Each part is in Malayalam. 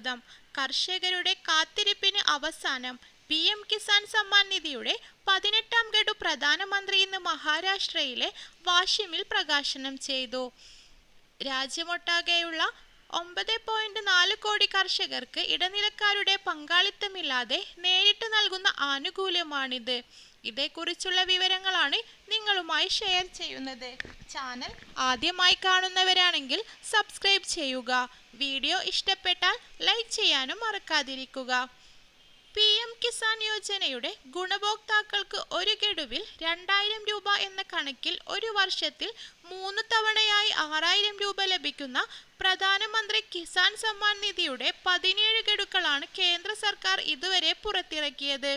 സ്വാഗതം. കർഷകരുടെ കാത്തിരിപ്പിന് അവസാനം. PM കിസാൻ സമ്മാൻ നിധിയുടെ 18ാം ഗഡു പ്രധാനമന്ത്രി ഇന്ന് മഹാരാഷ്ട്രയിലെ വാഷിമിൽ പ്രകാശനം ചെയ്തു. രാജ്യമൊട്ടാകെയുള്ള 9.4 കോടി കർഷകർക്ക് ഇടനിലക്കാരുടെ പങ്കാളിത്തമില്ലാതെ നേരിട്ട് നൽകുന്ന ആനുകൂല്യമാണിത്. ഇതേക്കുറിച്ചുള്ള വിവരങ്ങളാണ് നിങ്ങളുമായി ഷെയർ ചെയ്യുന്നത്. ചാനൽ ആദ്യമായി കാണുന്നവരാണെങ്കിൽ സബ്സ്ക്രൈബ് ചെയ്യുക. വീഡിയോ ഇഷ്ടപ്പെട്ടാൽ ലൈക്ക് ചെയ്യാനും മറക്കാതിരിക്കുക. PM കിസാൻ യോജനയുടെ ഗുണഭോക്താക്കൾക്ക് ഒരു ഗഡുവിൽ 2000 രൂപ എന്ന കണക്കിൽ ഒരു വർഷത്തിൽ 3 തവണയായി 6000 രൂപ ലഭിക്കുന്ന പ്രധാനമന്ത്രി കിസാൻ സമ്മാൻ നിധിയുടെ 17 ഗഡുക്കളാണ് കേന്ദ്ര സർക്കാർ ഇതുവരെ പുറത്തിറക്കിയത്.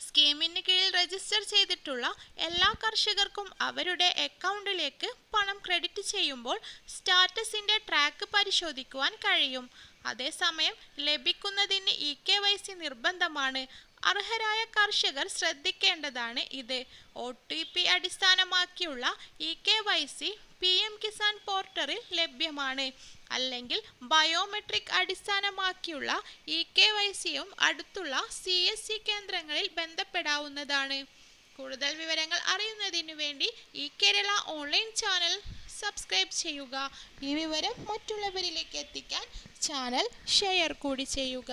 സ്കീമിന് കീഴിൽ രജിസ്റ്റർ ചെയ്തിട്ടുള്ള എല്ലാ കർഷകർക്കും അവരുടെ അക്കൗണ്ടിലേക്ക് പണം ക്രെഡിറ്റ് ചെയ്യുമ്പോൾ സ്റ്റാറ്റസിന്റെ ട്രാക്ക് പരിശോധിക്കുവാൻ കഴിയും. അതേസമയം ലഭിക്കുന്നതിന് eKYC നിർബന്ധമാണ്. അർഹരായ കർഷകർ ശ്രദ്ധിക്കേണ്ടതാണ് ഇത്. OTP അടിസ്ഥാനമാക്കിയുള്ള eKYC PM കിസാൻ പോർട്ടലിൽ ലഭ്യമാണ്. അല്ലെങ്കിൽ ബയോമെട്രിക് അടിസ്ഥാനമാക്കിയുള്ള eKYCയും അടുത്തുള്ള CSC കേന്ദ്രങ്ങളിൽ ബന്ധപ്പെടാവുന്നതാണ്. കൂടുതൽ വിവരങ്ങൾ അറിയുന്നതിനു വേണ്ടി eKerala ഓൺലൈൻ ചാനൽ സബ്സ്ക്രൈബ് ചെയ്യുക. ഈ വിവരം മറ്റുള്ളവരിലേക്ക് എത്തിക്കാൻ ചാനൽ ഷെയർ കൂടി ചെയ്യുക.